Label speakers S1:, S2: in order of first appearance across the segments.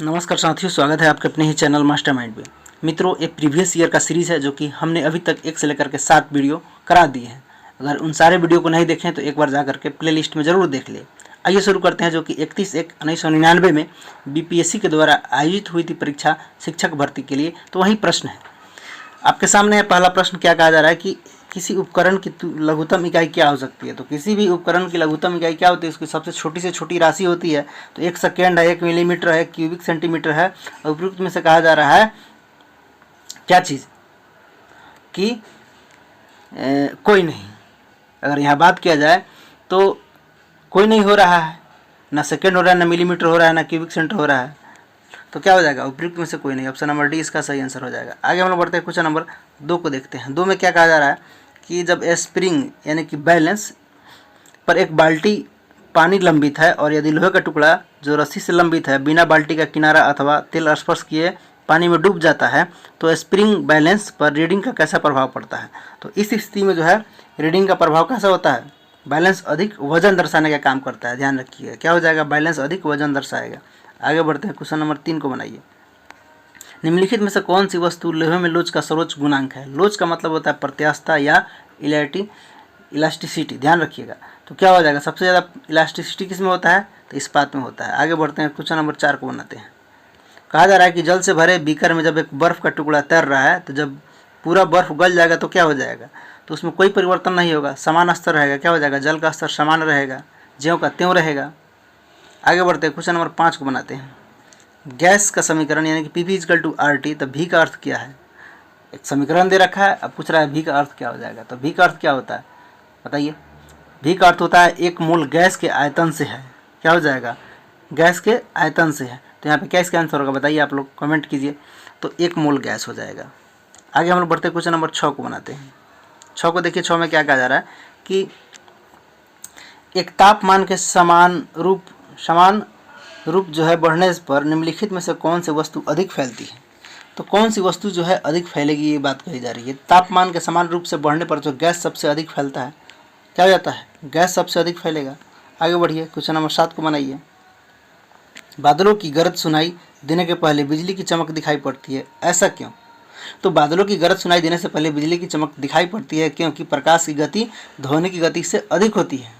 S1: नमस्कार साथियों, स्वागत है आपके अपने ही चैनल मास्टरमाइंड में। मित्रों, एक प्रीवियस ईयर का सीरीज़ है जो कि हमने अभी तक 1 से लेकर के 7 वीडियो करा दिए हैं। अगर उन सारे वीडियो को नहीं देखें तो एक बार जा करके प्लेलिस्ट में ज़रूर देख लें। आइए शुरू करते हैं, जो कि 31/1/1999 में बीपीएससी के द्वारा आयोजित हुई थी परीक्षा शिक्षक भर्ती के लिए। तो वही प्रश्न है आपके सामने। पहला प्रश्न क्या कहा जा रहा है कि किसी उपकरण की लघुत्तम इकाई क्या हो सकती है। तो किसी भी उपकरण की लघुत्तम इकाई क्या होती है, उसकी सबसे छोटी से छोटी राशि होती है। तो 1 सेकेंड है, 1 मिलीमीटर है, क्यूबिक सेंटीमीटर है। और उपयुक्त में से कहा जा रहा है क्या चीज़ कि कोई नहीं। अगर यहाँ बात किया जाए तो कोई नहीं हो रहा है, ना सेकेंड हो रहा है, ना मिलीमीटर हो रहा है, ना क्यूबिक सेंटीमीटर हो रहा है। तो क्या हो जाएगा, उपयुक्त में से कोई नहीं। ऑप्शन नंबर डी इसका सही आंसर हो जाएगा। आगे हम लोग बढ़ते हैं, क्वेश्चन नंबर 2 को देखते हैं। 2 में क्या कहा जा रहा है कि जब स्प्रिंग यानी कि बैलेंस पर एक बाल्टी पानी लंबित है और यदि लोहे का टुकड़ा जो रस्सी से लंबित है बिना बाल्टी का किनारा अथवा तेल स्पर्श किए पानी में डूब जाता है, तो स्प्रिंग बैलेंस पर रीडिंग का कैसा प्रभाव पड़ता है। तो इस स्थिति में जो है रीडिंग का प्रभाव कैसा होता है, बैलेंस अधिक वजन दर्शाने का काम करता है। ध्यान रखिएगा, क्या हो जाएगा, बैलेंस अधिक वजन दर्शाएगा। आगे बढ़ते हैं, क्वेश्चन नंबर 3 को बनाइए। निम्नलिखित में से कौन सी वस्तु लोहे में लोच का सर्वोच्च गुणांक है। लोच का मतलब होता है प्रत्यास्थता या इलास्टिसिटी। ध्यान रखिएगा। तो क्या हो जाएगा, सबसे ज़्यादा इलास्टिसिटी किस में होता है, तो इस्पात में होता है। आगे बढ़ते हैं, क्वेश्चन नंबर 4 को बनाते हैं। कहा जा रहा है कि जल से भरे बीकर में जब एक बर्फ़ का टुकड़ा तैर रहा है, तो जब पूरा बर्फ़ गल जाएगा तो क्या हो जाएगा, तो उसमें कोई परिवर्तन नहीं होगा, समान स्तर रहेगा। क्या हो जाएगा, जल का स्तर समान रहेगा, ज्यों का त्यों रहेगा। आगे बढ़ते हैं, क्वेश्चन नंबर 5 को बनाते हैं। गैस का समीकरण यानी कि Pv = RT, तो भी का अर्थ क्या है। एक समीकरण दे रखा है, अब पूछ रहा है भी का अर्थ क्या हो जाएगा। तो भी का अर्थ क्या होता है बताइए। भी का अर्थ होता है 1 मोल गैस के आयतन से है। क्या हो जाएगा, गैस के आयतन से है। तो यहाँ पे क्या इसका आंसर होगा बताइए, आप लोग कमेंट कीजिए। तो 1 मोल गैस हो जाएगा। आगे हम लोग बढ़ते क्वेश्चन नंबर 6 को बनाते हैं। 6 को देखिए, 6 में क्या कहा जा रहा है कि एक तापमान के समान रूप जो है बढ़ने पर निम्नलिखित में से कौन सी वस्तु अधिक फैलती है। तो कौन सी वस्तु जो है अधिक फैलेगी, ये बात कही जा रही है। तापमान के समान रूप से बढ़ने पर जो गैस सबसे अधिक फैलता है, क्या हो जाता है, गैस सबसे अधिक फैलेगा। आगे बढ़िए, क्वेश्चन नंबर 7 को बनाइए। बादलों की गरज सुनाई देने के पहले बिजली की चमक दिखाई पड़ती है, ऐसा क्यों। तो बादलों की गरज सुनाई देने से पहले बिजली की चमक दिखाई पड़ती है क्योंकि प्रकाश की गति ध्वनि की गति से अधिक होती है।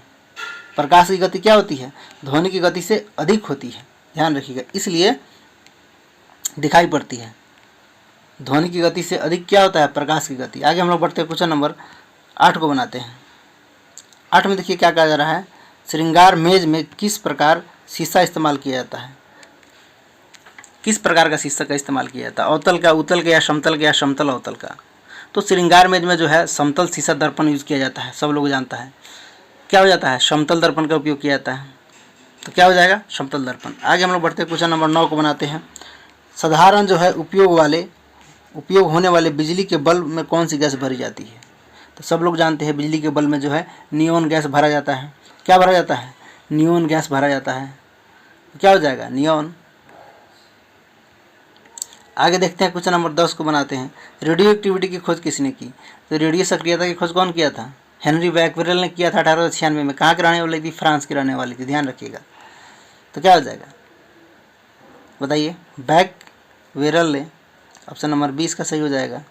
S1: प्रकाश की गति क्या होती है, ध्वनि की गति से अधिक होती है। ध्यान रखिएगा, इसलिए दिखाई पड़ती है। ध्वनि की गति से अधिक क्या होता है, प्रकाश की गति। आगे हम लोग बढ़ते हैं, क्वेश्चन नंबर 8 को बनाते हैं। 8 में देखिए क्या कहा जा रहा है, श्रृंगार मेज में किस प्रकार शीशा इस्तेमाल किया जाता है। किस प्रकार का शीशा का इस्तेमाल किया जाता है, अवतल का, उत्तल का, या समतल का, या समतल अवतल का। तो श्रृंगार मेज में जो है समतल शीशा दर्पण यूज किया जाता है, सब लोग जानता है। क्या हो जाता है, समतल दर्पण का उपयोग किया जाता है। तो क्या हो जाएगा, समतल दर्पण। आगे हम लोग बढ़ते हैं, क्वेश्चन नंबर 9 को बनाते हैं। साधारण जो है उपयोग होने वाले बिजली के बल्ब में कौन सी गैस भरी जाती है। तो सब लोग जानते हैं बिजली के बल्ब में जो है नियोन गैस भरा जाता है। क्या भरा जाता है, नियोन गैस भरा जाता है। तो क्या हो जाएगा, नियोन। आगे देखते हैं, क्वेश्चन नंबर 10 को बनाते हैं। रेडियो एक्टिविटी की खोज किसने की। तो रेडियो सक्रियता की खोज कौन किया था, हेनरी बैकवेरेल ने किया था 1896 में। कहाँ की रहने वाली थी, फ्रांस की रहने वाली थी। ध्यान रखिएगा। तो क्या हो जाएगा बताइए, बैकवेरेल ने। ऑप्शन नंबर 20 का सही हो जाएगा।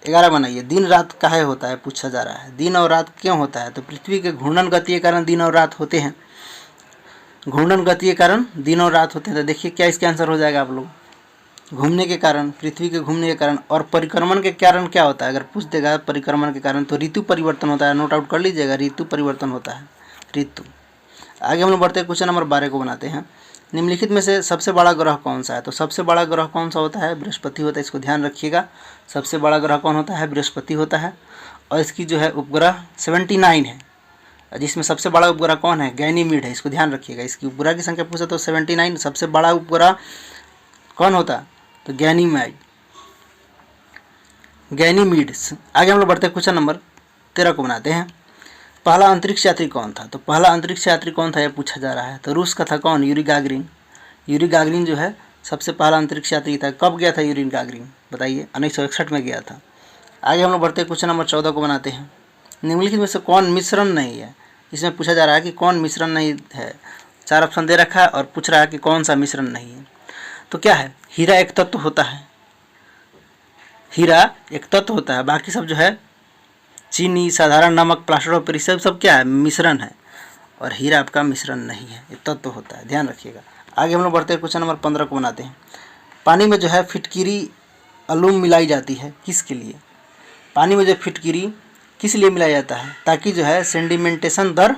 S1: 11 बनाइए। दिन रात काहे होता है, पूछा जा रहा है। दिन और रात क्यों होता है। तो पृथ्वी के घूर्णन गति के कारण दिन और रात होते हैं। घूर्णन गति के कारण दिन और रात होते हैं। तो देखिए क्या इसका आंसर हो जाएगा, आप लोग, घूमने के कारण, पृथ्वी के घूमने के कारण। और परिक्रमण के कारण क्या होता है, अगर पूछ देगा परिक्रमण के कारण, तो ऋतु परिवर्तन होता है। नोट आउट कर लीजिएगा, ऋतु परिवर्तन होता है, ऋतु। आगे हम लोग बढ़ते हैं, क्वेश्चन नंबर 12 को बनाते हैं। निम्नलिखित में से सबसे बड़ा ग्रह कौन सा है। तो सबसे बड़ा ग्रह कौन सा होता है, बृहस्पति होता है। इसको ध्यान रखिएगा, सबसे बड़ा ग्रह कौन होता है, बृहस्पति होता है। और इसकी जो है उपग्रह 79 है, जिसमें सबसे बड़ा उपग्रह कौन है, गैनीमीड है। इसको ध्यान रखिएगा, इसकी उपग्रह की संख्या पूछा तो 79, सबसे बड़ा उपग्रह कौन होता है, तो गैनीमीड्स। आगे हम लोग बढ़ते हैं, क्वेश्चन नंबर 13 को बनाते हैं। पहला अंतरिक्ष यात्री कौन था। तो पहला अंतरिक्ष यात्री कौन था, यह पूछा जा रहा है। तो रूस का था कौन, यूरी गागरिन। यूरी गागरिन जो है सबसे पहला अंतरिक्ष यात्री था। कब गया था यूरी गागरिन बताइए, 1961 में गया था। आगे हम लोग बढ़ते हैं, क्वेश्चन नंबर 14 को बनाते हैं। निम्नलिखित में से कौन मिश्रण नहीं है। इसमें पूछा जा रहा है कि कौन मिश्रण नहीं है। 4 ऑप्शन दे रखा है और पूछ रहा है कि कौन सा मिश्रण नहीं है। तो क्या है, हीरा एक तत्व होता है, हीरा एक तत्व होता है, बाकी सब जो है चीनी, साधारण नमक, प्लास्टर ऑफ पेरिस सब क्या है, मिश्रण है, और हीरा आपका मिश्रण नहीं है, ये तत्व होता है, ध्यान रखिएगा। आगे हम लोग बढ़ते हैं, क्वेश्चन नंबर 15 को बनाते हैं। पानी में जो है फिटकिरी अलूम मिलाई जाती है, किसके लिए? पानी में जो फिटकिरी किस लिए मिलाया जाता है? ताकि जो है सेंडिमेंटेशन दर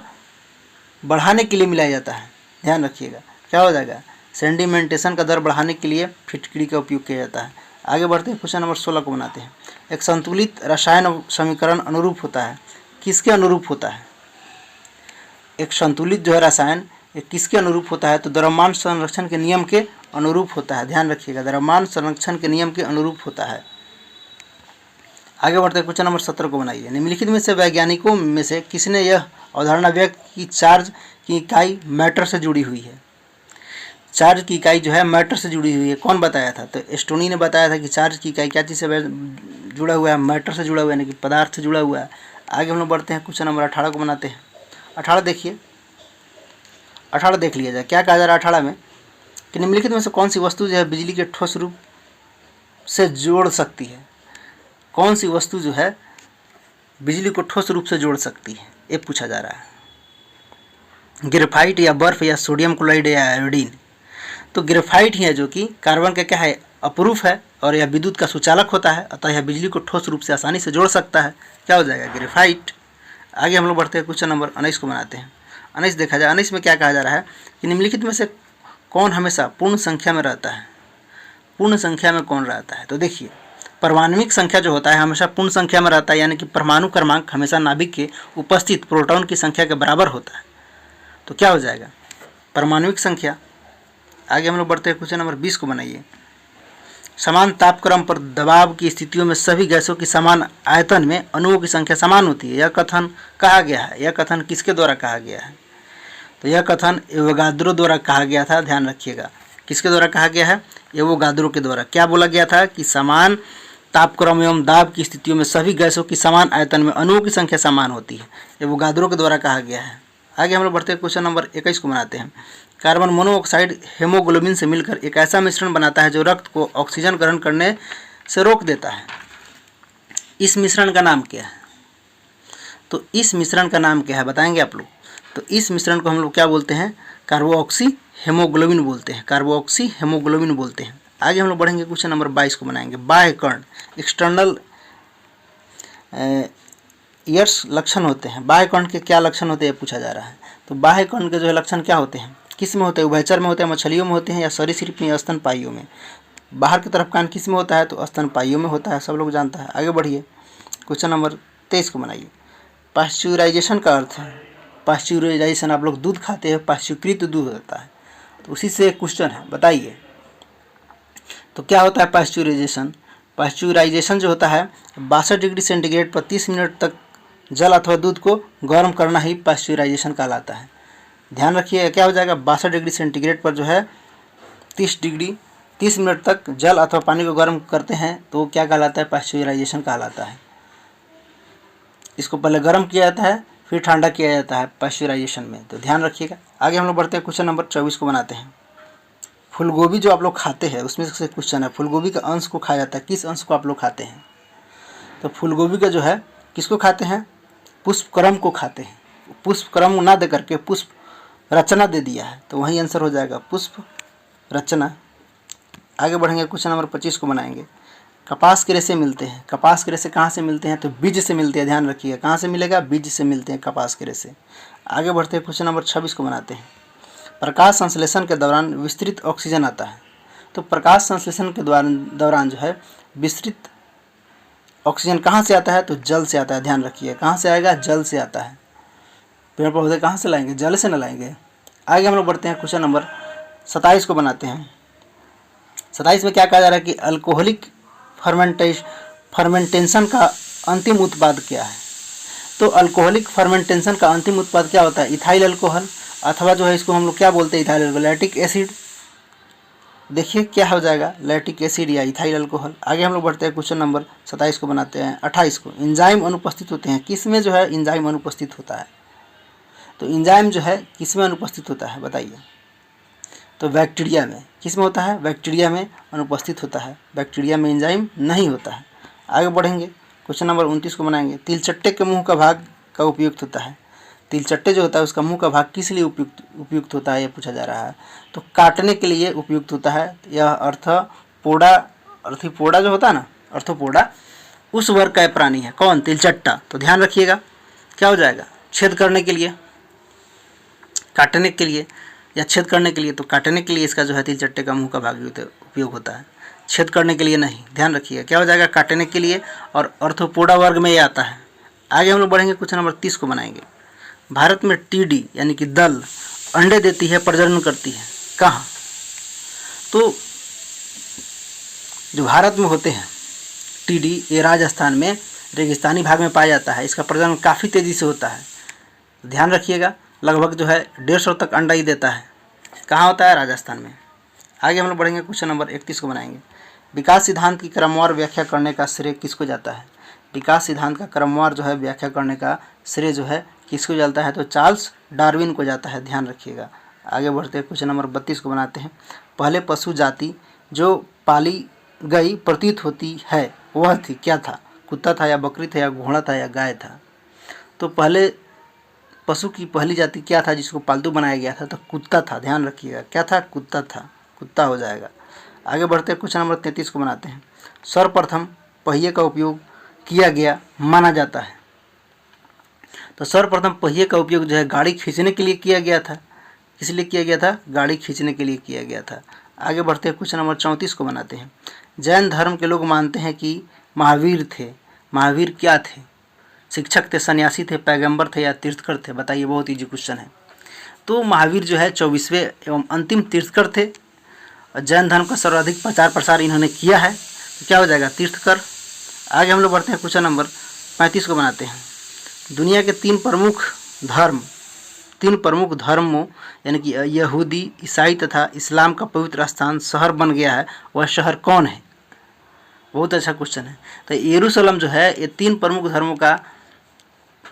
S1: बढ़ाने के लिए मिलाया जाता है, ध्यान रखिएगा। क्या हो जाएगा, सेंडिमेंटेशन का दर बढ़ाने के लिए फिटकिरी का उपयोग किया जाता है। आगे बढ़ते हैं, क्वेश्चन नंबर 16 को बनाते हैं। एक संतुलित रसायन समीकरण अनुरूप होता है, किसके अनुरूप होता है? एक संतुलित जो है रसायन ये किसके अनुरूप होता है? तो द्रव्यमान संरक्षण के नियम के अनुरूप होता है, ध्यान रखिएगा, द्रव्यमान संरक्षण के नियम के अनुरूप होता है। आगे बढ़ते हैं, क्वेश्चन नंबर 17 को बनाइए। निम्नलिखित में से वैज्ञानिकों में से किसने यह अवधारणा व्यक्त की चार्ज की इकाई मैटर से जुड़ी हुई है? चार्ज की इकाई जो है मैटर से जुड़ी हुई है, कौन बताया था? तो एस्टोनी ने बताया था कि चार्ज की इकाई क्या चीज़ से जुड़ा हुआ है, मैटर से जुड़ा हुआ है, यानी कि पदार्थ से जुड़ा हुआ है। आगे हम लोग बढ़ते हैं, क्वेश्चन नंबर 18 को बनाते हैं। 18 देखिए, 18 देख लिया जाए, क्या कहा जा रहा है 18 में कि निम्नलिखित में से कौन सी वस्तु जो है बिजली के ठोस रूप से जोड़ सकती है? कौन सी वस्तु जो है बिजली को ठोस रूप से जोड़ सकती है, ये पूछा जा रहा है। ग्रेफाइट या बर्फ या सोडियम क्लोराइड या आयोडीन? तो ग्रेफाइट ही है जो कि कार्बन का क्या है, अपरूफ है, और यह विद्युत का सुचालक होता है, अतः यह बिजली को ठोस रूप से आसानी से जोड़ सकता है। क्या हो जाएगा, ग्रेफाइट। आगे हम लोग बढ़ते हैं, क्वेश्चन नंबर 19 को बनाते हैं। 19 देखा जाए, 19 में क्या कहा जा रहा है कि निम्नलिखित में से कौन हमेशा पूर्ण संख्या में रहता है? पूर्ण संख्या में कौन रहता है? तो देखिए, परमाणुविक संख्या जो होता है हमेशा पूर्ण संख्या में रहता है, यानी कि परमाणु क्रमांक हमेशा नाभिक के उपस्थित प्रोटॉन की संख्या के बराबर होता है। तो क्या हो जाएगा, परमाणुविक संख्या। आगे हम लोग बढ़ते हैं, क्वेश्चन नंबर 20 को बनाइए। समान तापक्रम पर दबाव की स्थितियों में सभी गैसों की समान आयतन में अणुओं की संख्या समान होती है, यह कथन कहा गया है। यह कथन किसके द्वारा कहा गया है? तो यह कथन एवोगाद्रो द्वारा कहा गया था, ध्यान रखिएगा। किसके द्वारा कहा गया है? एवोगाद्रो के द्वारा। क्या बोला गया था कि समान तापक्रम एवं दाब की स्थितियों में सभी गैसों की समान आयतन में अणुओं की संख्या समान होती है, एवोगाद्रो के द्वारा कहा गया है। आगे हम लोग बढ़ते हैं, क्वेश्चन नंबर 21 को बनाते हैं। कार्बन मोनोऑक्साइड हेमोग्लोबिन से मिलकर एक ऐसा मिश्रण बनाता है जो रक्त को ऑक्सीजन ग्रहण करने से रोक देता है। इस मिश्रण का नाम क्या है? तो इस मिश्रण का नाम क्या है, बताएंगे आप लोग? तो इस मिश्रण को हम लोग क्या बोलते हैं? कार्बोऑक्सी हेमोग्लोबिन बोलते हैं, कार्बोऑक्सी हेमोग्लोबिन बोलते हैं। आगे हम लोग बढ़ेंगे, क्वेश्चन नंबर 22 को बनाएंगे। बाह्य कर्ण एक्सटर्नल ईयर्स लक्षण होते हैं। बाह्य कर्ण के क्या लक्षण होते हैं, पूछा जा रहा है। तो बाह्य कर्ण के जो है लक्षण क्या होते हैं, किस में होते हैं? उभयचर में होते हैं, मछलियों में होते हैं, या सरीसृप में, या स्तनपायियों में? बाहर की तरफ कान किस में होता है? तो स्तनपायियों में होता है, सब लोग जानता है। आगे बढ़िए, क्वेश्चन नंबर 23 को बनाइए। पाश्चुराइजेशन का अर्थ है, पाश्चुराइजेशन आप लोग दूध खाते हैं, पाश्चुकृत दूध होता है, तो उसी से एक क्वेश्चन है, बताइए। तो क्या होता है पाश्चुराइजेशन? पाश्चुराइजेशन जो होता है 62 डिग्री सेंटीग्रेड पर 30 मिनट तक जल अथवा दूध को गर्म करना ही पाश्चुराइजेशन कहलाता है। ध्यान रखिए, क्या हो जाएगा, 62 डिग्री सेंटीग्रेड पर जो है 30 मिनट तक जल अथवा पानी को गर्म करते हैं, तो क्या कहलाता है? पाश्चुराइजेशन कहलाता है। इसको पहले गर्म किया जाता है, फिर ठंडा किया जाता है पाश्चुराइजेशन में, तो ध्यान रखिएगा। आगे हम लोग बढ़ते हैं, क्वेश्चन नंबर 24 को बनाते हैं। फूलगोभी जो आप लोग खाते हैं उसमें से क्वेश्चन है, फूलगोभी का अंश को खाया जाता है, किस अंश को आप लोग खाते हैं? तो फूलगोभी का जो है किसको खाते हैं? पुष्पक्रम को खाते हैं। पुष्पक्रम ना दे करके पुष्प रचना दे दिया है, तो वही आंसर हो जाएगा पुष्प रचना। आगे बढ़ेंगे, क्वेश्चन नंबर 25 को बनाएंगे। कपास के रेशे मिलते हैं। कपास के रेशे कहाँ से मिलते हैं? तो बीज से मिलते हैं, ध्यान रखिएगा। कहाँ से मिलेगा? बीज से मिलते हैं कपास के रेशे। आगे बढ़ते हैं, क्वेश्चन नंबर 26 को बनाते हैं। प्रकाश संश्लेषण के दौरान विस्तृत ऑक्सीजन आता है। तो प्रकाश संश्लेषण के दौरान जो है विस्तृत ऑक्सीजन कहाँ से आता है? तो जल से आता है, ध्यान रखिए। कहाँ से आएगा? जल से आता है। पेड़ पौधे कहाँ से लाएंगे? जल से न लाएंगे। आगे हम लोग बढ़ते हैं, क्वेश्चन नंबर 27 को बनाते हैं। 27 में क्या कहा जा रहा है कि अल्कोहलिक फर्मेंटेशन का अंतिम उत्पाद क्या है? तो अल्कोहलिक फर्मेंटेशन का अंतिम उत्पाद क्या होता है? इथाइल अल्कोहल, अथवा जो है इसको हम लोग क्या बोलते हैं? Ethyl alcohol, lactic acid. देखिए क्या हो जाएगा, लैक्टिक एसिड या इथाइल अल्कोहल। आगे हम लोग बढ़ते हैं, क्वेश्चन नंबर 27 को बनाते हैं। 28 को, एंजाइम अनुपस्थित होते हैं। किस में जो है एंजाइम अनुपस्थित होता है? तो एंजाइम जो है किस में अनुपस्थित होता है बताइए? तो बैक्टीरिया में। किस में होता है? बैक्टीरिया में अनुपस्थित होता है। बैक्टीरिया में एंजाइम नहीं होता है। आगे बढ़ेंगे, क्वेश्चन नंबर 29 को बनाएंगे। तिलचट्टे के मुंह का भाग का उपयुक्त होता है। तिलचट्टे जो होता है उसका मुंह का भाग किस लिए उपयुक्त होता है, ये पूछा जा रहा है। तो काटने के लिए उपयुक्त होता है। यह अर्थीपोडा जो होता है ना, अर्थोपोडा, उस वर्ग का प्राणी है। कौन? तिलचट्टा। तो ध्यान रखिएगा, क्या हो जाएगा? छेद करने के लिए, काटने के लिए या छेद करने के लिए। तो काटने के लिए इसका जो है तिलचट्टे का मुंह का भाग उपयोग होता है, छेद करने के लिए नहीं। ध्यान रखिएगा, क्या हो जाएगा? काटने के लिए, और अर्थोपोडा वर्ग में ये आता है। आगे हम लोग बढ़ेंगे, क्वेश्चन नंबर 30 को बनाएंगे। भारत में टीडी यानी कि दल अंडे देती है, प्रजनन करती है, कहाँ? तो जो भारत में होते हैं टीडी, ये राजस्थान में रेगिस्तानी भाग में पाया जाता है। इसका प्रजनन काफ़ी तेज़ी से होता है। ध्यान रखिएगा, लगभग जो है 150 तक अंडा ही देता है। कहाँ होता है? राजस्थान में। आगे हम लोग बढ़ेंगे, क्वेश्चन नंबर 31 को बनाएंगे। विकास सिद्धांत की क्रमवार व्याख्या करने का श्रेय किसको जाता है? विकास सिद्धांत का क्रमवार जो है व्याख्या करने का श्रेय जो है किसको जाता है? तो चार्ल्स डार्विन को जाता है। ध्यान रखिएगा। आगे बढ़ते हैं, क्वेश्चन नंबर 32 को बनाते हैं। पहले पशु जाति जो पाली गई प्रतीत होती है वह थी, क्या था? कुत्ता था या बकरी था या घोड़ा था या गाय था? तो पहले पशु की पहली जाति क्या था जिसको पालतू बनाया गया था? तो कुत्ता था। ध्यान रखिएगा, क्या था? कुत्ता था, कुत्ता हो जाएगा। आगे बढ़ते हैं, क्वेश्चन नंबर 33 को बनाते हैं। सर्वप्रथम पहिए का उपयोग किया गया माना जाता है। तो सर्वप्रथम पहिए का उपयोग जो है गाड़ी खींचने के लिए किया गया था। किस लिए किया गया था? गाड़ी खींचने के लिए किया गया था। आगे बढ़ते हैं, क्वेश्चन नंबर 34 को बनाते हैं। जैन धर्म के लोग मानते हैं कि महावीर थे। महावीर क्या थे? शिक्षक थे, सन्यासी थे, पैगंबर थे या तीर्थकर थे? बताइए, बहुत ईजी क्वेश्चन है। तो महावीर जो है 24वें एवं अंतिम तीर्थकर थे। और जैन धर्म का सर्वाधिक प्रचार प्रसार इन्होंने किया है। तो क्या हो जाएगा? तीर्थकर। आगे हम लोग बढ़ते हैं, क्वेश्चन नंबर 35 को बनाते हैं। दुनिया के तीन प्रमुख धर्मों यानी कि यहूदी, ईसाई तथा इस्लाम का पवित्र स्थान शहर बन गया है, वह शहर कौन है? बहुत अच्छा क्वेश्चन है। तो यरूशलेम जो है ये तीन प्रमुख धर्मों का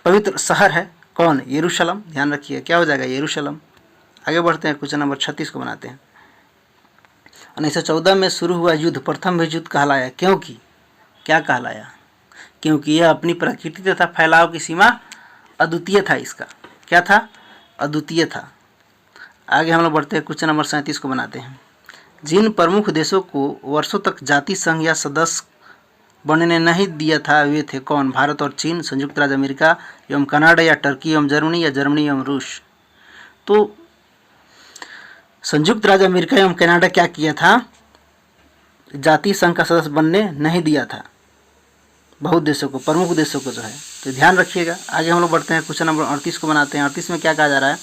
S1: पवित्र शहर है। कौन? यरूशलेम। ध्यान रखिए, क्या हो जाएगा? यरूशलेम। आगे बढ़ते हैं, क्वेश्चन नंबर 36 को बनाते हैं। 1914 में शुरू हुआ युद्ध प्रथम विश्व युद्ध कहलाया, क्योंकि क्या कहलाया? क्योंकि यह अपनी प्रकृति तथा फैलाव की सीमा अद्वितीय था। इसका क्या था? अद्वितीय था। आगे हम लोग बढ़ते हैं, क्वेश्चन नंबर 37 को बनाते हैं। जिन प्रमुख देशों को वर्षों तक जाति संघ या सदस्य बनने नहीं दिया था वे थे कौन? भारत और चीन, संयुक्त राज्य अमेरिका एवं कनाडा या टर्की एवं जर्मनी या जर्मनी एवं रूस? तो संयुक्त राज्य अमेरिका एवं कनाडा क्या किया था? जाति संघ का सदस्य बनने नहीं दिया था बहुत देशों को, प्रमुख देशों को जो है। तो ध्यान रखिएगा। आगे हम लोग बढ़ते हैं, क्वेश्चन नंबर 38 को बनाते हैं। 38 में क्या कहा जा रहा है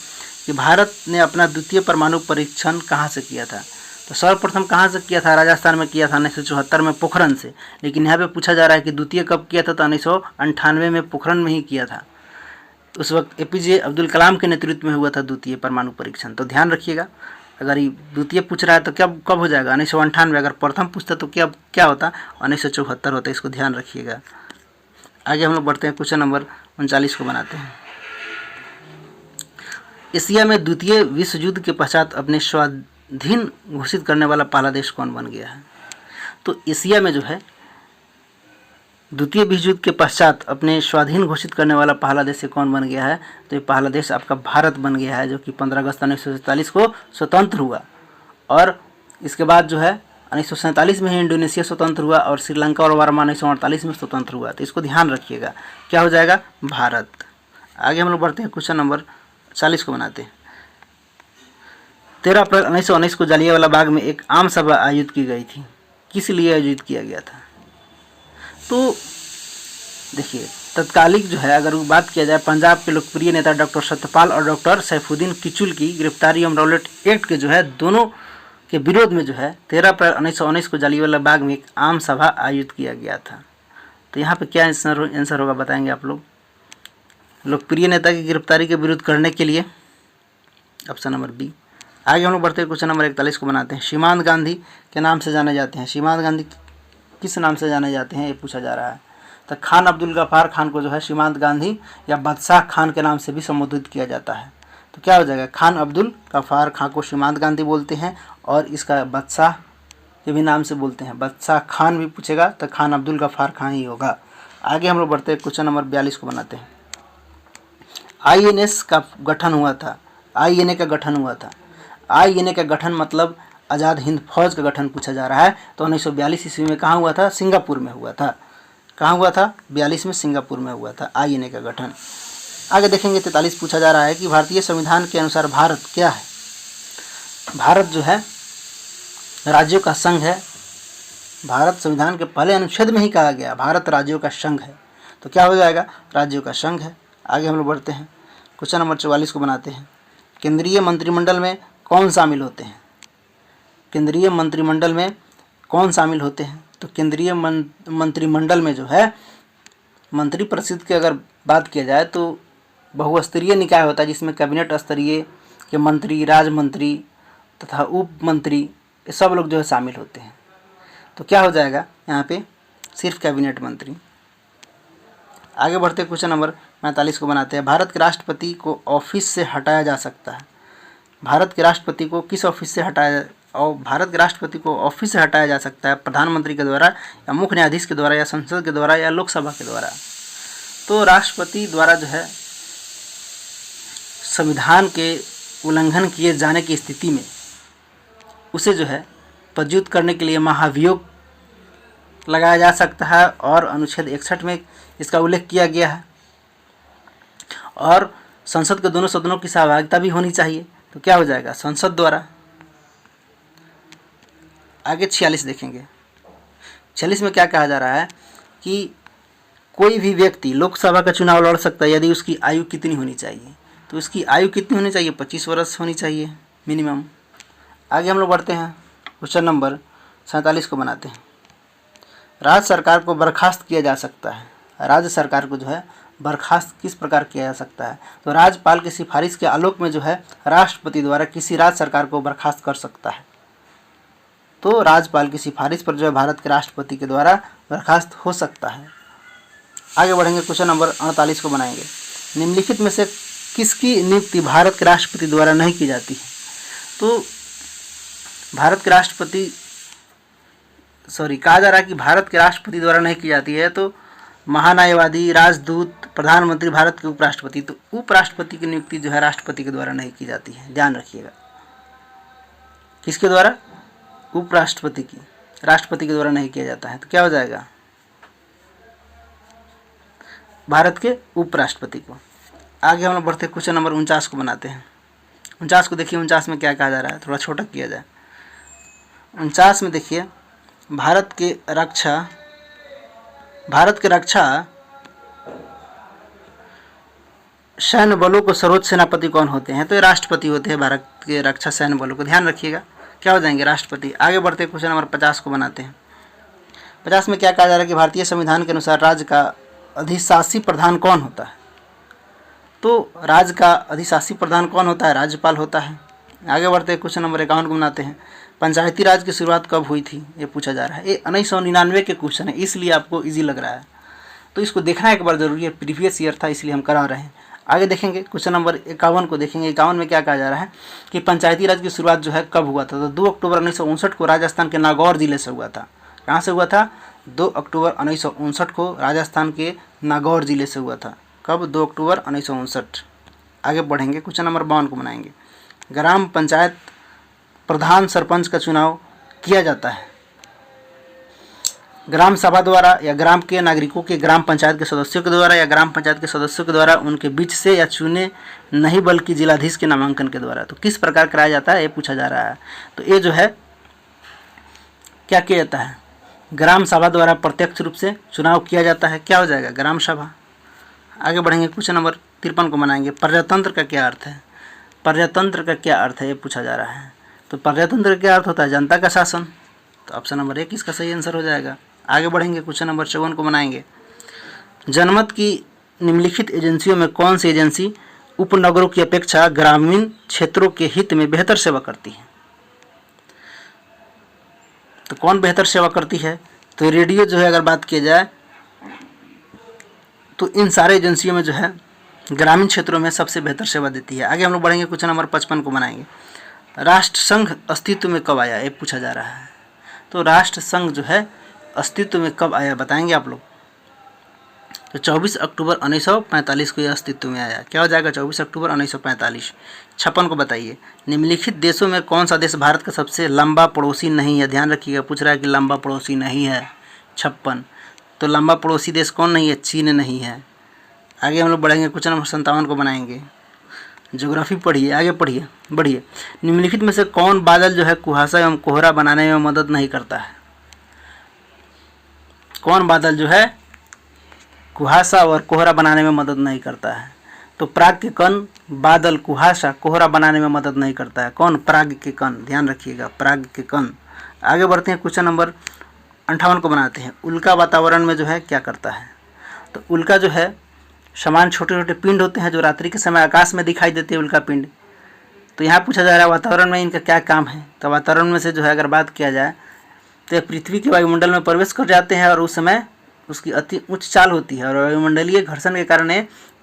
S1: कि भारत ने अपना द्वितीय परमाणु परीक्षण कहाँ से किया था? तो सर्वप्रथम कहाँ से किया था? राजस्थान में किया था 1974 में, पोखरण से। लेकिन यहाँ पे पूछा जा रहा है कि द्वितीय कब किया था? तो 1998 में पोखरण में ही किया था। उस वक्त एपीजे अब्दुल कलाम के नेतृत्व में हुआ था द्वितीय परमाणु परीक्षण। तो ध्यान रखिएगा, अगर ये द्वितीय पूछ रहा है तो कब हो जाएगा? 1998। अगर प्रथम पूछता तो क्या होता? 1974 होता। इसको ध्यान रखिएगा। आगे हम लोग बढ़ते हैं, क्वेश्चन नंबर 39 को बनाते हैं। एशिया में द्वितीय विश्व युद्ध के पश्चात अपने स्वाधीन घोषित करने वाला पहला देश कौन बन गया है? तो एशिया में जो है द्वितीय विश्व युद्ध के पश्चात अपने स्वाधीन घोषित करने वाला पहला देश कौन बन गया है? तो ये पहला देश आपका भारत बन गया है, जो कि 15 अगस्त 1947 को स्वतंत्र हुआ। और इसके बाद जो है 1947 में ही इंडोनेशिया स्वतंत्र हुआ और श्रीलंका और बर्मा 1948 में स्वतंत्र हुआ। तो इसको ध्यान रखिएगा, क्या हो जाएगा? भारत। आगे हम लोग बढ़ते हैं, क्वेश्चन नंबर 40 को बनाते हैं। 13 अप्रैल 1919 को जालियांवाला बाग में एक आम सभा आयोजित की गई थी। किस लिए आयोजित किया गया था? तो देखिए, तत्कालिक जो है अगर बात किया जाए, पंजाब के लोकप्रिय नेता डॉक्टर सत्यपाल और डॉक्टर सैफुद्दीन किचुल की गिरफ्तारी एवं रॉलेट एक्ट के जो है दोनों के विरोध में जो है 13 अप्रैल 1919 को जालियांवाला बाग में एक आम सभा आयोजित किया गया था। तो यहाँ पे क्या आंसर होगा बताएंगे आप लोग? लोकप्रिय नेता की गिरफ्तारी के विरोध करने के लिए, ऑप्शन नंबर बी। आगे हम लोग बढ़ते हैं, क्वेश्चन नंबर 41 को बनाते हैं। सीमांत गांधी के नाम से जाने जाते हैं। सीमांत गांधी किस नाम से जाने जाते हैं, ये पूछा जा रहा है। तो खान अब्दुल गफ्फार खान को जो है सीमांत गांधी या बादशाह खान के नाम से भी संबोधित किया जाता है। तो क्या हो जाएगा, खान अब्दुल गफ्फार खान को सीमांत गांधी बोलते हैं और इसका बादशाह के भी नाम से बोलते हैं। बादशाह खान भी पूछेगा तो खान अब्दुल गफ्फार खान ही होगा। आगे हम लोग बढ़ते हैं, क्वेश्चन नंबर 42 को बनाते हैं। INS का गठन हुआ था, INA का गठन हुआ था। INA का गठन मतलब आज़ाद हिंद फौज का गठन पूछा जा रहा है। तो 1942 ईस्वी में कहाँ हुआ था, सिंगापुर में हुआ था। कहाँ हुआ था, 42 में सिंगापुर में हुआ था INA का गठन। आगे देखेंगे 43 पूछा जा रहा है कि भारतीय संविधान के अनुसार भारत क्या है। भारत जो है राज्यों का संघ है। भारत संविधान के पहले अनुच्छेद में ही कहा गया भारत राज्यों का संघ है। तो क्या हो जाएगा, राज्यों का संघ है। आगे हम लोग बढ़ते हैं, क्वेश्चन नंबर 44 को बनाते हैं। केंद्रीय मंत्रिमंडल में कौन शामिल होते हैं। केंद्रीय मंत्रिमंडल में कौन शामिल होते हैं। तो केंद्रीय मंत्रिमंडल में जो है मंत्री परिषद की अगर बात किया जाए तो बहुस्तरीय निकाय होता है, जिसमें कैबिनेट स्तरीय के मंत्री, राज्य मंत्री तथा उप मंत्री ये सब लोग जो है शामिल होते हैं। तो क्या हो जाएगा यहाँ पे, सिर्फ कैबिनेट मंत्री। आगे बढ़ते क्वेश्चन नंबर 45 को बनाते हैं। भारत के राष्ट्रपति को ऑफिस से हटाया जा सकता है। भारत के राष्ट्रपति को किस ऑफिस से हटाया, और भारत के राष्ट्रपति को ऑफिस से हटाया जा सकता है, प्रधानमंत्री के द्वारा या मुख्य न्यायाधीश के द्वारा या संसद के द्वारा या लोकसभा के द्वारा। तो राष्ट्रपति द्वारा जो है संविधान के उल्लंघन किए जाने की स्थिति में उसे जो है पदच्युत करने के लिए महाभियोग लगाया जा सकता है और अनुच्छेद 61 में इसका उल्लेख किया गया है। और संसद के दोनों सदनों की सहभागिता भी होनी चाहिए। तो क्या हो जाएगा, संसद द्वारा। आगे 46 देखेंगे। 46 में क्या कहा जा रहा है कि कोई भी व्यक्ति लोकसभा का चुनाव लड़ सकता है यदि उसकी आयु कितनी होनी चाहिए। तो उसकी आयु कितनी होनी चाहिए, 25 वर्ष होनी चाहिए मिनिमम। आगे हम लोग बढ़ते हैं, क्वेश्चन नंबर 47 को बनाते हैं। राज्य सरकार को बर्खास्त किया जा सकता है। राज्य सरकार को जो है बर्खास्त किस प्रकार किया जा सकता है। तो राज्यपाल की सिफारिश के आलोक में जो है राष्ट्रपति द्वारा किसी राज्य सरकार को बर्खास्त कर सकता है। तो राज्यपाल की सिफारिश पर जो है भारत के राष्ट्रपति के द्वारा बर्खास्त हो सकता है। आगे बढ़ेंगे, क्वेश्चन नंबर 48 को बनाएंगे। निम्नलिखित में से किसकी नियुक्ति भारत के राष्ट्रपति द्वारा नहीं की जाती है। तो भारत के राष्ट्रपति कहा जा रहा है कि भारत के राष्ट्रपति द्वारा नहीं की जाती है। तो महान्यायवादी, राजदूत, प्रधानमंत्री, भारत के उपराष्ट्रपति। तो उपराष्ट्रपति की नियुक्ति जो है राष्ट्रपति के द्वारा नहीं की जाती है, ध्यान रखिएगा। किसके द्वारा, उपराष्ट्रपति की, राष्ट्रपति के द्वारा नहीं किया जाता है। तो क्या हो जाएगा, भारत के उपराष्ट्रपति को। आगे हम लोग बढ़ते क्वेश्चन नंबर 49 को बनाते हैं। 49 को देखिए, 49 में क्या कहा जा रहा है, थोड़ा छोटा किया जाए। 49 में देखिए, भारत के रक्षा सैन्य बलों को सर्वोच्च सेनापति कौन होते हैं। तो ये राष्ट्रपति होते हैं भारत के रक्षा सैन्य बलों को, ध्यान रखिएगा। क्या हो जाएंगे, राष्ट्रपति। आगे बढ़ते क्वेश्चन नंबर 50 को बनाते हैं। 50 में क्या कहा जा रहा है कि भारतीय संविधान के अनुसार राज्य का अधिशासी प्रधान कौन होता है। तो राज्य का अधिशासी प्रधान कौन होता है, राज्यपाल होता है। आगे बढ़ते क्वेश्चन नंबर 51 को बनाते हैं। पंचायती राज की शुरुआत कब हुई थी, ये पूछा जा रहा है। ये 1999 के क्वेश्चन है, इसलिए आपको इजी लग रहा है। तो इसको देखना एक बार जरूरी है, प्रीवियस ईयर था इसलिए हम करा रहे हैं। आगे देखेंगे क्वेश्चन नंबर 51 को देखेंगे। 51 में क्या कहा जा रहा है कि पंचायती राज की शुरुआत जो है कब हुआ था। तो 2 अक्टूबर 1959 को राजस्थान के नागौर जिले से हुआ था। कहाँ से हुआ था, 2 अक्टूबर 1959 को राजस्थान के नागौर जिले से हुआ था। कब, 2 अक्टूबर 1959। आगे बढ़ेंगे, क्वेश्चन नंबर 52 को बनाएंगे। ग्राम पंचायत प्रधान सरपंच का चुनाव किया जाता है ग्राम सभा द्वारा या ग्राम के नागरिकों के ग्राम पंचायत के सदस्यों के द्वारा या ग्राम पंचायत के सदस्यों के द्वारा उनके बीच से या चुने नहीं बल्कि जिलाधीश के नामांकन के द्वारा। तो किस प्रकार कराया जाता है ये पूछा जा रहा है। तो ये जो है क्या किया जाता है, ग्राम सभा द्वारा प्रत्यक्ष रूप से चुनाव किया जाता है। क्या हो जाएगा, ग्राम सभा। आगे बढ़ेंगे, क्वेश्चन नंबर 53 को बनाएंगे। प्रजातंत्र का क्या अर्थ है, प्रजातंत्र का क्या अर्थ है ये पूछा जा रहा है। तो प्रजातंत्र का क्या अर्थ होता है, जनता का शासन। तो ऑप्शन नंबर 1 इसका सही आंसर हो जाएगा। आगे बढ़ेंगे, क्वेश्चन नंबर 54 को बनाएंगे। जनमत की निम्नलिखित एजेंसियों में कौन सी एजेंसी उपनगरों की अपेक्षा ग्रामीण क्षेत्रों के हित में बेहतर सेवा करती है। तो कौन बेहतर सेवा करती है, तो रेडियो जो है अगर बात की जाए तो इन सारे एजेंसियों में जो है ग्रामीण क्षेत्रों में सबसे बेहतर सेवा देती है। आगे हम लोग बढ़ेंगे, क्वेश्चन नंबर 55 को बनाएंगे। राष्ट्र संघ अस्तित्व में कब आया, ये पूछा जा रहा है। तो राष्ट्र संघ जो है अस्तित्व में कब आया बताएंगे आप लोग। तो 24 अक्टूबर 1945 को यह अस्तित्व में आया। क्या हो जाएगा, 24 अक्टूबर 1945। 56 को बताइए, निम्नलिखित देशों में कौन सा देश भारत का सबसे लंबा पड़ोसी नहीं है। ध्यान रखिएगा, पूछ रहा है कि लंबा पड़ोसी नहीं है 56। तो लंबा पड़ोसी देश कौन नहीं है, चीन नहीं है। आगे हम लोग बढ़ेंगे, क्वेश्चन नंबर 57 को बनाएंगे। ज्योग्राफी पढ़िए, आगे पढ़िए, बढ़िए। निम्नलिखित में से कौन बादल जो है कुहासा एवं कोहरा बनाने में मदद नहीं करता है। कौन बादल जो है कुहासा और कोहरा बनाने में मदद नहीं करता है। तो प्राग के कण बादल कुहासा कोहरा बनाने में मदद नहीं करता है। कौन, प्राग के कण, ध्यान रखिएगा, प्राग के कण। आगे बढ़ते हैं, क्वेश्चन नंबर 58 को बनाते हैं। उल्का वातावरण में जो है क्या करता है। तो उल्का जो है समान छोटे छोटे पिंड होते हैं जो रात्रि के समय आकाश में दिखाई देते हैं, उल्का पिंड। तो यहाँ पूछा जा रहा है वातावरण में इनका क्या काम है। तो वातावरण में से जो है अगर बात किया जाए तो पृथ्वी के वायुमंडल में प्रवेश कर जाते हैं और उस समय उसकी अति उच्च चाल होती है और वायुमंडलीय घर्षण के कारण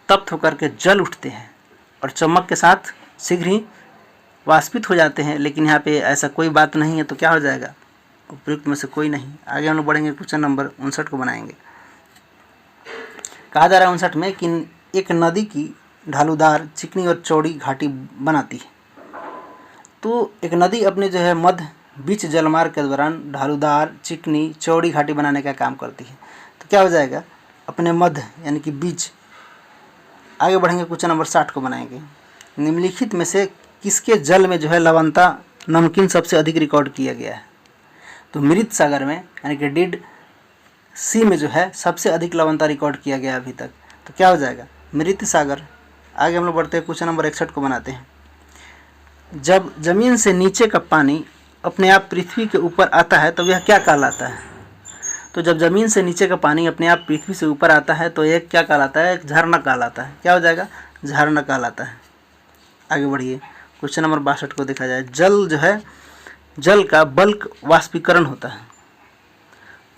S1: तप्त होकर के जल उठते हैं और चमक के साथ शीघ्र ही वाष्पित हो जाते हैं। लेकिन यहाँ पे ऐसा कोई बात नहीं है, तो क्या हो जाएगा, उपयुक्त में से कोई नहीं। आगे हम लोग बढ़ेंगे, क्वेश्चन नंबर 59 को बनाएंगे। कहा जा रहा है 59 में कि एक नदी की ढालूदार चिकनी और चौड़ी घाटी बनाती है। तो एक नदी अपने जो है मध्य बीच जलमार्ग के दौरान ढालूदार चिकनी चौड़ी घाटी बनाने का काम करती है। तो क्या हो जाएगा, अपने मध्य यानी कि बीच। आगे बढ़ेंगे, क्वेश्चन नंबर 60 को बनाएंगे। निम्नलिखित में से किसके जल में जो है लवणता नमकीन सबसे अधिक रिकॉर्ड किया गया है। तो मृत सागर में यानी कि डेड सी में जो है सबसे अधिक लवणता रिकॉर्ड किया गया अभी तक। तो क्या हो जाएगा, मृत सागर। आगे हम लोग बढ़ते हैं, क्वेश्चन नंबर 61 को बनाते हैं। जब जमीन से नीचे का पानी अपने आप पृथ्वी के ऊपर आता है तो यह क्या कहलाता है। तो जब जमीन से नीचे का पानी अपने आप पृथ्वी से ऊपर आता है तो एक क्या कहलाता है, एक झरना कहलाता है। क्या हो जाएगा, झरना कहलाता है। आगे बढ़िए, क्वेश्चन नंबर 62 को देखा जाए। जल जो है, जल का बल्क वाष्पीकरण होता है।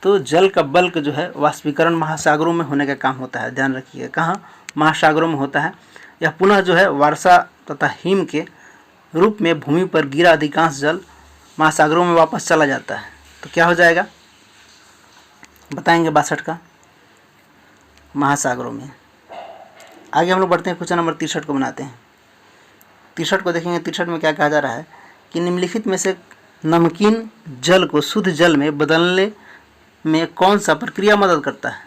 S1: तो जल का बल्क जो है वाष्पीकरण महासागरों में होने का काम होता है। ध्यान रखिए, कहाँ, महासागरों में होता है। यह पुनः जो है वर्षा तथा हिम के रूप में भूमि पर गिरा अधिकांश जल महासागरों में वापस चला जाता है। तो क्या हो जाएगा बताएंगे, 62 का, महासागरों में। आगे हम लोग बढ़ते हैं, क्वेश्चन नंबर 63 को बनाते हैं। 63 को देखेंगे। 63 में क्या कहा जा रहा है कि निम्नलिखित में से नमकीन जल को शुद्ध जल में बदलने में कौन सा प्रक्रिया मदद करता है।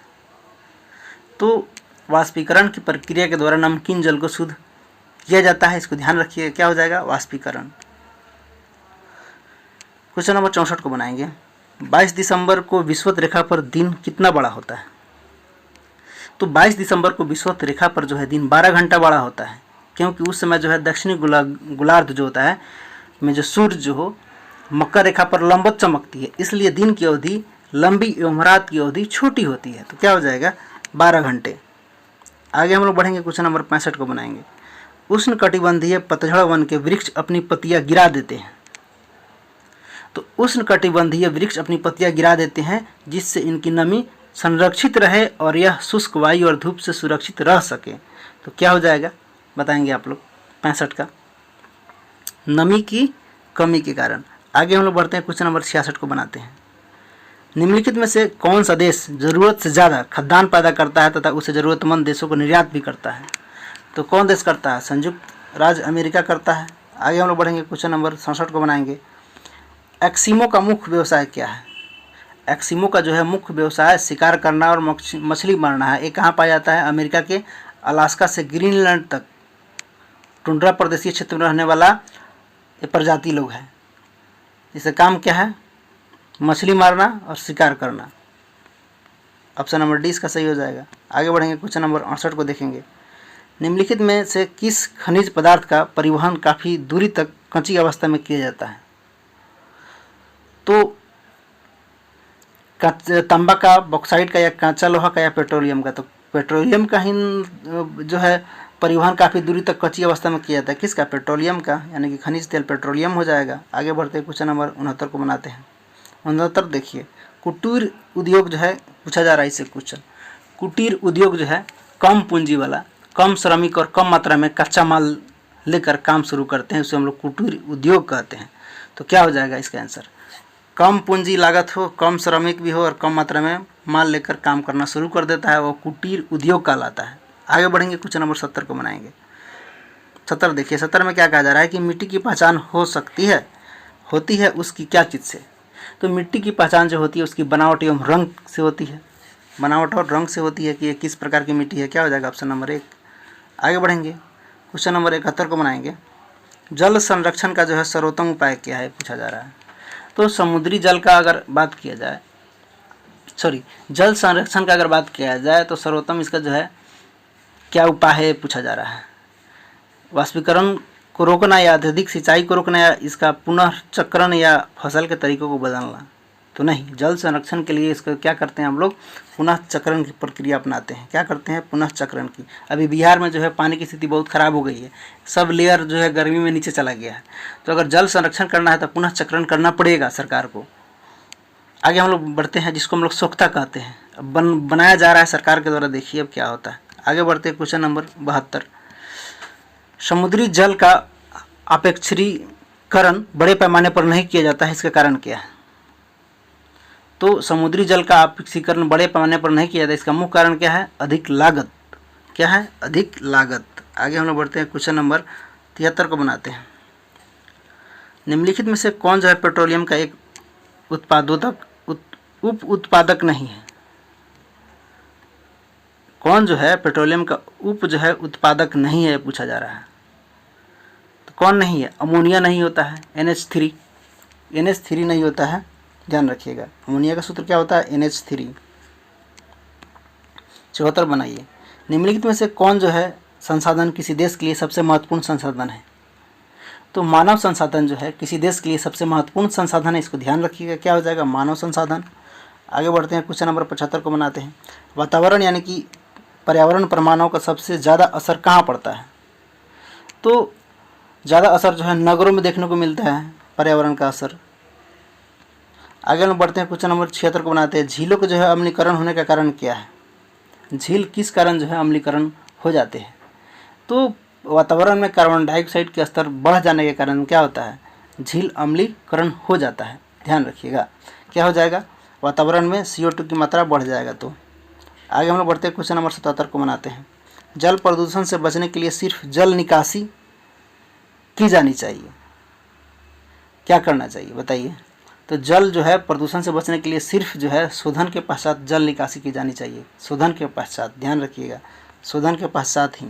S1: तो वाष्पीकरण की प्रक्रिया के द्वारा नमकीन जल को शुद्ध किया जाता है। इसको ध्यान रखिए, क्या हो जाएगा, वाष्पीकरण। क्वेश्चन नंबर 64 को बनाएंगे। 22 दिसंबर को विषुवत रेखा पर दिन कितना बड़ा होता है। तो 22 दिसंबर को विषुवत रेखा पर जो है दिन 12 घंटा बड़ा होता है, क्योंकि उस समय जो है दक्षिणी गोलार्ध जो होता है में जो सूर्य जो हो मकर रेखा पर लंबवत चमकती है, इसलिए दिन की अवधि लंबी एवं रात की अवधि छोटी होती है। तो क्या हो जाएगा, 12 घंटे। आगे हम लोग बढ़ेंगे, क्वेश्चन नंबर 65 को बनाएंगे। उष्ण कटिबंधीय पतझड़ वन के वृक्ष अपनी पत्तियां गिरा देते हैं। तो उष्ण कटिबंधीय वृक्ष अपनी पत्तियां गिरा देते हैं जिससे इनकी नमी संरक्षित रहे और यह शुष्क वायु और धूप से सुरक्षित रह सके। तो क्या हो जाएगा बताएंगे आप लोग, 65 का, नमी की कमी के कारण। आगे हम लोग बढ़ते हैं, क्वेश्चन नंबर 66 को बनाते हैं। निम्नलिखित में से कौन सा देश जरूरत से ज़्यादा खाद्यान्न पैदा करता है तथा उसे ज़रूरतमंद देशों को निर्यात भी करता है। तो कौन देश करता है, संयुक्त राज्य अमेरिका करता है। आगे हम लोग बढ़ेंगे, क्वेश्चन नंबर 67 को बनाएंगे। एक्सिमो का मुख्य व्यवसाय क्या है। एक्सिमो का जो है मुख्य व्यवसाय शिकार करना और मछली मारना है। ये कहाँ पाया जाता है, अमेरिका के अलास्का से ग्रीनलैंड तक टुंड्रा प्रदेशीय क्षेत्र में रहने वाला ये प्रजाति लोग हैं। इसका काम क्या है, मछली मारना और शिकार करना। ऑप्शन नंबर डी इसका सही हो जाएगा। आगे बढ़ेंगे, क्वेश्चन नंबर 68 को देखेंगे। निम्नलिखित में से किस खनिज पदार्थ का परिवहन काफ़ी दूरी तक कच्ची अवस्था में किया जाता है। तो तांबा का, बॉक्साइट का, या कच्चा लोहा का, या पेट्रोलियम का। तो पेट्रोलियम का ही जो है परिवहन काफ़ी दूरी तक कच्ची अवस्था में किया जाता है। किसका, पेट्रोलियम का, यानी कि खनिज तेल पेट्रोलियम हो जाएगा। आगे बढ़ते हैं, क्वेश्चन नंबर 69 को बनाते हैं। 69 देखिए, कुटीर उद्योग जो है पूछा जा रहा है इससे क्वेश्चन। कुटीर उद्योग जो है कम पूंजी वाला, कम श्रमिक और कम मात्रा में कच्चा माल लेकर काम शुरू करते हैं, उसे हम लोग कुटीर उद्योग कहते हैं। तो क्या हो जाएगा इसका आंसर? कम पूंजी लागत हो, कम श्रमिक भी हो और कम मात्रा में माल लेकर काम करना शुरू कर देता है, वो कुटीर उद्योग कहलाता है। आगे बढ़ेंगे, क्वेश्चन नंबर 70 को बनाएंगे। 70 देखिए, 70 में क्या कहा जा रहा है कि मिट्टी की पहचान हो सकती है, होती है उसकी क्या चीज़ से? तो मिट्टी की पहचान जो होती है उसकी बनावट एवं रंग से होती है। बनावट और रंग से होती है कि ये किस प्रकार की मिट्टी है। क्या हो जाएगा? Option number 1। आगे बढ़ेंगे, क्वेश्चन नंबर 71 को बनाएंगे। जल संरक्षण का जो है सर्वोत्तम उपाय क्या है, पूछा जा रहा है। तो समुद्री जल का अगर बात किया जाए, जल संरक्षण का अगर बात किया जाए तो सर्वोत्तम इसका जो है क्या उपाय है, पूछा जा रहा है। वाष्पीकरण को रोकना या अत्यधिक सिंचाई को रोकना या इसका पुनर्चक्रण या फसल के तरीकों को बदलना? तो नहीं, जल संरक्षण के लिए इसको क्या करते हैं हम लोग? पुनःचक्रण की प्रक्रिया अपनाते हैं। क्या करते हैं? पुनःचक्रण की। अभी बिहार में जो है पानी की स्थिति बहुत ख़राब हो गई है, सब लेयर जो है गर्मी में नीचे चला गया है। तो अगर जल संरक्षण करना है तो पुनःचक्रण करना पड़ेगा सरकार को। आगे हम लोग बढ़ते हैं, जिसको हम लोग सोख्ता कहते हैं, बनाया जा रहा है सरकार के द्वारा। देखिए अब क्या होता है। आगे बढ़ते हैं, क्वेश्चन नंबर 72। समुद्री जल का अपेक्षरीकरण बड़े पैमाने पर नहीं किया जाता है, इसका कारण क्या है? तो समुद्री जल का अपेक्षीकरण बड़े पैमाने पर नहीं किया जाता, इसका मुख्य कारण क्या है? अधिक लागत। क्या है? अधिक लागत। आगे हम लोग बढ़ते हैं, क्वेश्चन नंबर 73 को बनाते हैं। निम्नलिखित में से कौन जो है पेट्रोलियम का एक उप उत्पादक नहीं है? कौन जो है पेट्रोलियम का उप जो है उत्पादक नहीं है, पूछा जा रहा है। तो कौन नहीं है? अमोनिया नहीं होता है, NH3 नहीं होता है, ध्यान रखिएगा। अमोनिया का सूत्र क्या होता है? NH3। 74 बनाइए। निम्नलिखित में से कौन जो है संसाधन किसी देश के लिए सबसे महत्वपूर्ण संसाधन है? तो मानव संसाधन जो है किसी देश के लिए सबसे महत्वपूर्ण संसाधन है, इसको ध्यान रखिएगा। क्या हो जाएगा? मानव संसाधन। आगे बढ़ते हैं, क्वेश्चन नंबर 75 को बनाते हैं। वातावरण यानी कि पर्यावरण पर मानव का सबसे ज़्यादा असर कहाँ पड़ता है? तो ज़्यादा असर जो है नगरों में देखने को मिलता है, पर्यावरण का असर। आगे हम बढ़ते हैं, क्वेश्चन नंबर 76 को बनाते हैं। झीलों के जो है अम्लीकरण होने का कारण क्या है? झील किस कारण जो है अम्लीकरण हो जाते हैं? तो वातावरण में कार्बन डाइऑक्साइड के स्तर बढ़ जाने के कारण क्या होता है? झील अम्लीकरण हो जाता है, ध्यान रखिएगा। क्या हो जाएगा? वातावरण में CO2 की मात्रा बढ़ जाएगा। तो आगे हम लोग बढ़ते हैं, क्वेश्चन नंबर 77 को बनाते हैं। जल प्रदूषण से बचने के लिए सिर्फ जल निकासी की जानी चाहिए, क्या करना चाहिए बताइए? तो जल जो है प्रदूषण से बचने के लिए सिर्फ जो है शोधन के पश्चात जल निकासी की जानी चाहिए। शोधन के पश्चात, ध्यान रखिएगा, शोधन के पश्चात ही।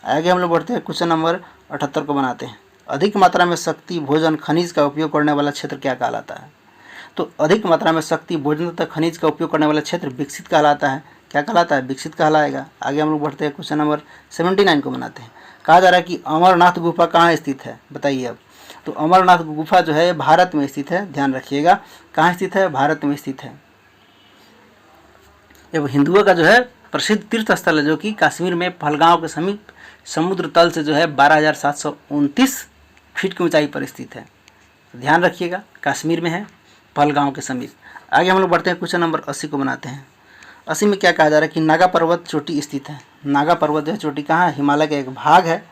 S1: आगे हम लोग बढ़ते हैं, क्वेश्चन नंबर 78 को बनाते हैं। अधिक मात्रा में शक्ति भोजन खनिज का उपयोग करने वाला क्षेत्र क्या कहलाता है? तो अधिक मात्रा में शक्ति भोजन तथा खनिज का उपयोग करने वाला क्षेत्र विकसित कहलाता है। क्या कहलाता है? विकसित कहलाएगा। आगे हम लोग बढ़ते हैं, क्वेश्चन नंबर 79 को बनाते हैं। कहा जा रहा है कि अमरनाथ गुफा कहाँ स्थित है, बताइए अब। तो अमरनाथ गुफा जो है भारत में स्थित है, ध्यान रखिएगा। कहाँ स्थित है? भारत में स्थित है। ये हिंदुओं का जो है प्रसिद्ध तीर्थ स्थल है, जो कि कश्मीर में पहलगांव के समीप समुद्र तल से जो है 12,729 फीट की ऊंचाई पर स्थित है। ध्यान रखिएगा, कश्मीर में है, पहलगांव के समीप। आगे हम लोग बढ़ते हैं, क्वेश्चन नंबर 80 को बनाते हैं। 80 में क्या कहा जा रहा है कि नागा पर्वत चोटी स्थित है। नागा पर्वत जो है चोटी कहाँ है? हिमालय का एक भाग है,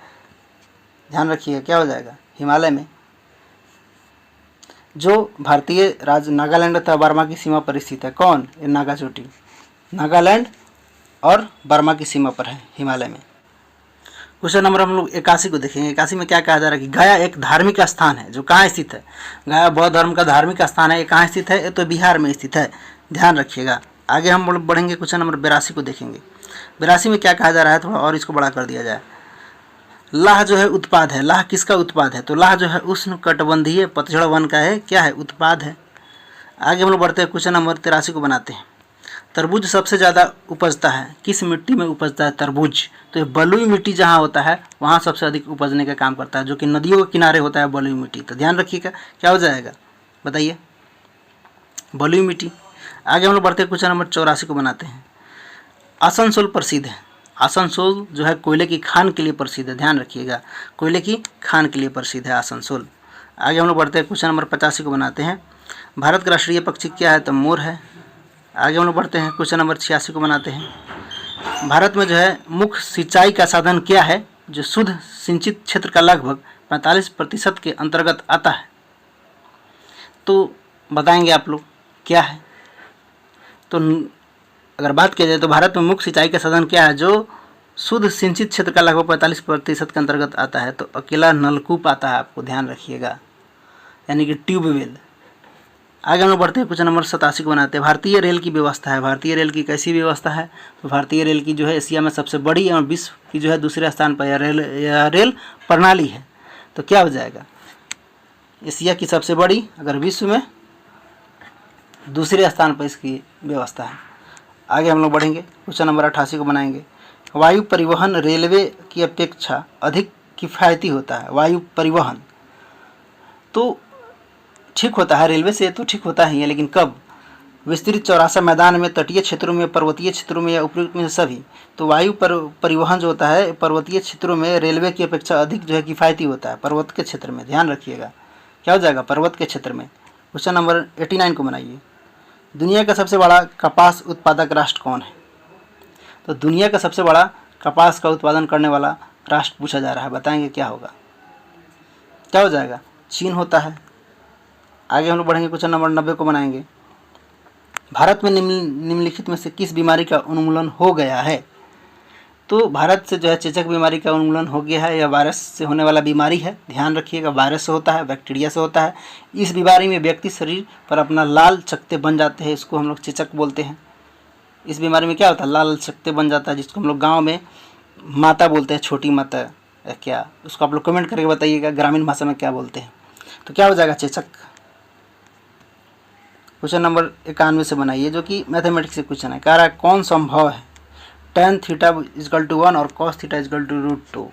S1: ध्यान रखिएगा। क्या हो जाएगा? हिमालय में, जो भारतीय राज्य नागालैंड तथा बर्मा की सीमा पर स्थित है। कौन? ये नागा चोटी नागालैंड और बर्मा की सीमा पर है, हिमालय में। क्वेश्चन नंबर हम लोग 81 को देखेंगे। 81 में क्या कहा जा रहा है कि गया एक धार्मिक स्थान है, जो कहाँ स्थित है? गया बौद्ध धर्म का धार्मिक स्थान है। ये कहाँ स्थित है? ये तो बिहार में स्थित है, ध्यान रखिएगा। आगे हम बढ़ेंगे, क्वेश्चन नंबर 82 को देखेंगे। 82 में क्या कहा जा रहा है, थोड़ा और इसको बड़ा कर दिया जाए। लाह जो है उत्पाद है। लाह किसका उत्पाद है? तो लाह जो है उष्णकटिबंधीय पतझड़ वन का है, क्या है? उत्पाद है। आगे हम लोग बढ़ते हैं, क्वेश्चन नंबर 83 को बनाते हैं। तरबूज सबसे ज़्यादा उपजता है, किस मिट्टी में उपजता है तरबूज? तो ये बलुई मिट्टी जहाँ होता है वहाँ सबसे अधिक उपजने का काम करता है, जो कि नदियों के किनारे होता है बलुई मिट्टी। तो ध्यान रखिएगा, क्या हो जाएगा बताइए? बलुई मिट्टी। आगे हम लोग बढ़ते हैं, क्वेश्चन नंबर 84 को बनाते हैं। आसनसोल प्रसिद्ध है। आसनसोल जो है कोयले की खान के लिए प्रसिद्ध है, ध्यान रखिएगा, कोयले की खान के लिए प्रसिद्ध है आसनसोल। आगे हम लोग बढ़ते हैं, क्वेश्चन नंबर 85 को बनाते हैं। भारत का राष्ट्रीय पक्षी क्या है? तो मोर है। आगे हम लोग बढ़ते हैं, क्वेश्चन नंबर 86 को बनाते हैं। भारत में जो है मुख्य सिंचाई का साधन क्या है जो शुद्ध सिंचित क्षेत्र का लगभग 45% के अंतर्गत आता है? तो बताएंगे आप लोग क्या है। तो अगर बात किया जाए तो भारत में मुख्य सिंचाई का साधन क्या है जो शुद्ध सिंचित क्षेत्र का लगभग 45% के अंतर्गत आता है? तो अकेला नलकूप आता है, आपको ध्यान रखिएगा, यानी कि ट्यूबवेल। आगे हम लोग बढ़ते हैं, क्वेश्चन नंबर 87 को बनाते हैं। भारतीय रेल की व्यवस्था है। भारतीय रेल की कैसी व्यवस्था है? तो भारतीय रेल की जो है एशिया में सबसे बड़ी एवं विश्व की जो है दूसरे स्थान पर यह रेल प्रणाली है। तो क्या हो जाएगा? एशिया की सबसे बड़ी, अगर विश्व में दूसरे स्थान पर इसकी व्यवस्था है। आगे हम लोग बढ़ेंगे, क्वेश्चन नंबर 88 को बनाएंगे। वायु परिवहन रेलवे की अपेक्षा अधिक किफ़ायती होता है। वायु परिवहन तो ठीक होता है, रेलवे से तो ठीक होता ही है, लेकिन कब? विस्तृत चौरासा मैदान में, तटीय क्षेत्रों में, पर्वतीय क्षेत्रों में या उपयुक्त में से सभी। तो वायु परिवहन जो होता है पर्वतीय क्षेत्रों में रेलवे की अपेक्षा अधिक जो है किफ़ायती होता है, पर्वत के क्षेत्र में। ध्यान रखिएगा, क्या हो जाएगा? पर्वत के क्षेत्र में। क्वेश्चन नंबर 89 को बनाइए। दुनिया का सबसे बड़ा कपास उत्पादक राष्ट्र कौन है? तो दुनिया का सबसे बड़ा कपास का उत्पादन करने वाला राष्ट्र पूछा जा रहा है, बताएंगे क्या होगा? क्या हो जाएगा? चीन होता है। आगे हम लोग बढ़ेंगे, क्वेश्चन नंबर 90 को बनाएंगे। भारत में निम्नलिखित में से किस बीमारी का उन्मूलन हो गया है? तो भारत से जो है चेचक बीमारी का उन्मूलन हो गया है। यह वायरस से होने वाला बीमारी है, ध्यान रखिएगा। वायरस से होता है, बैक्टीरिया से होता है। इस बीमारी में व्यक्ति शरीर पर अपना लाल चकत्ते बन जाते हैं, इसको हम लोग चेचक बोलते हैं। इस बीमारी में क्या होता है? लाल चकत्ते बन जाता है, जिसको हम लोग गाँव में माता बोलते हैं, छोटी माता या क्या, उसको आप लोग कमेंट करके बताइएगा ग्रामीण भाषा में क्या बोलते हैं। तो क्या हो जाएगा? चेचक। क्वेश्चन नंबर 91 से बनाइए, जो कि मैथमेटिक्स से क्वेश्चन है। कह रहा है कौन संभव है tan θ = 1 और cos θ = √2।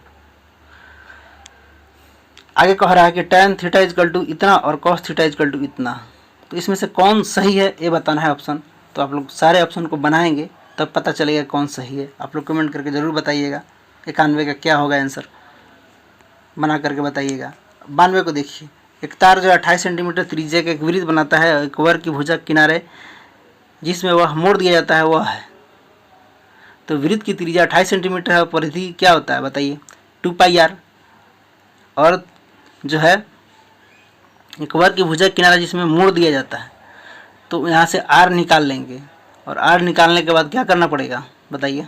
S1: आगे कह रहा है कि tan θ = इतना और cos θ = इतना। तो इसमें से कौन सही है ये बताना है ऑप्शन। तो आप लोग सारे ऑप्शन को बनाएंगे तब पता चलेगा कौन सही है। आप लोग कमेंट करके ज़रूर बताइएगा 91 का क्या होगा आंसर, बना करके बताइएगा। 92 को देखिए। एक तार जो 28 सेंटीमीटर त्रिज्या का एक वृत्त बनाता है, एक वर्ग की भुजा किनारे जिसमें वह मोड़ दिया जाता है, वह है। तो वृत्त की त्रिज्या 28 सेंटीमीटर है, परिधि क्या होता है बताइए? 2πr। और जो है एक वर्ग की भुजा किनारा जिसमें मोड़ दिया जाता है, तो यहाँ से r निकाल लेंगे। और r निकालने के बाद क्या करना पड़ेगा बताइए?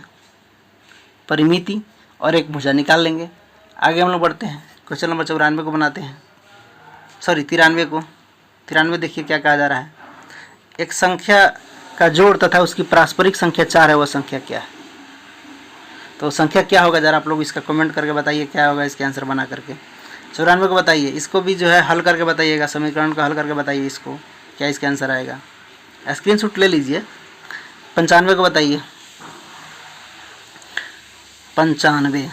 S1: परिमिति और एक भुजा निकाल लेंगे। आगे हम लोग बढ़ते हैं, क्वेश्चन नंबर 94 को बनाते हैं, सॉरी 93 को। 93 देखिए क्या कहा जा रहा है। एक संख्या का जोड़ तथा उसकी पारस्परिक संख्या 4 है, वह संख्या क्या है? तो संख्या क्या होगा जरा आप लोग इसका कमेंट करके बताइए क्या होगा इसके आंसर बना करके। 94 को बताइए, इसको भी जो है हल करके बताइएगा, समीकरण को हल करके बताइए इसको क्या इसका आंसर आएगा। स्क्रीनशॉट ले लीजिए। 95 को बताइए। 95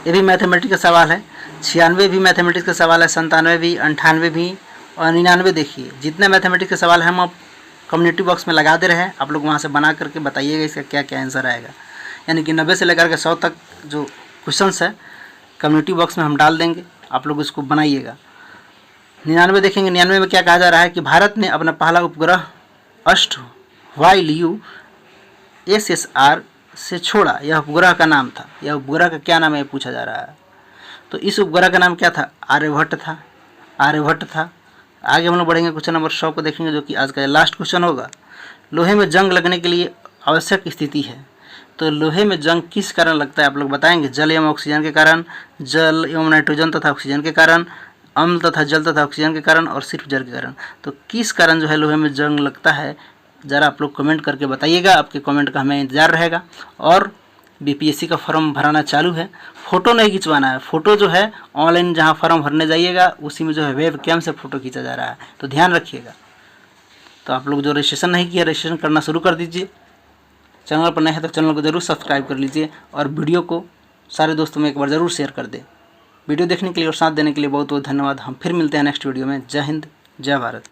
S1: ये भी मैथमेटिक्स का सवाल है। 96 भी मैथमेटिक्स का सवाल है, 97 भी, 98 भी और 99। देखिए जितने मैथमेटिक्स के सवाल हैं हम आप कम्युनिटी बॉक्स में लगा दे रहे हैं, आप लोग वहाँ से बना करके बताइएगा इसका क्या क्या आंसर आएगा। यानी कि 90 से लेकर के 100 तक जो क्वेश्चंस है कम्युनिटी बॉक्स में हम डाल देंगे, आप लोग इसको बनाइएगा। 99 देखेंगे। 99 में क्या कहा जा रहा है कि भारत ने अपना पहला उपग्रह ASTRO SSR से छोड़ा। यह उपग्रह का नाम था, यह उपग्रह का क्या नाम है पूछा जा रहा है। तो इस उपग्रह का नाम क्या था? आर्यभट्ट था, आर्यभट्ट था। आगे हम लोग बढ़ेंगे, क्वेश्चन नंबर 100 को देखेंगे, जो कि आज का लास्ट क्वेश्चन होगा। लोहे में जंग लगने के लिए आवश्यक स्थिति है। तो लोहे में जंग किस कारण लगता है आप लोग बताएंगे? जल एवं ऑक्सीजन के कारण, जल एवं नाइट्रोजन तथा ऑक्सीजन के कारण, अम्ल तथा जल तथा ऑक्सीजन के कारण और सिर्फ जल के कारण। तो किस कारण जो है लोहे में जंग लगता है, ज़रा आप लोग कमेंट करके बताइएगा। आपके कमेंट का हमें इंतज़ार रहेगा। और BPSC का फॉर्म भराना चालू है। फ़ोटो नहीं खिंचवाना है, फ़ोटो जो है ऑनलाइन जहाँ फॉर्म भरने जाइएगा उसी में जो है वेब कैम से फ़ोटो खींचा जा रहा है, तो ध्यान रखिएगा। तो आप लोग जो रजिस्ट्रेशन नहीं किया रजिस्ट्रेशन करना शुरू कर दीजिए। चैनल पर नए हैं तो चैनल को ज़रूर सब्सक्राइब कर लीजिए और वीडियो को सारे दोस्तों में एक बार ज़रूर शेयर कर दें। वीडियो देखने के लिए और साथ देने के लिए बहुत बहुत धन्यवाद। हम फिर मिलते हैं नेक्स्ट वीडियो में। जय हिंद, जय भारत।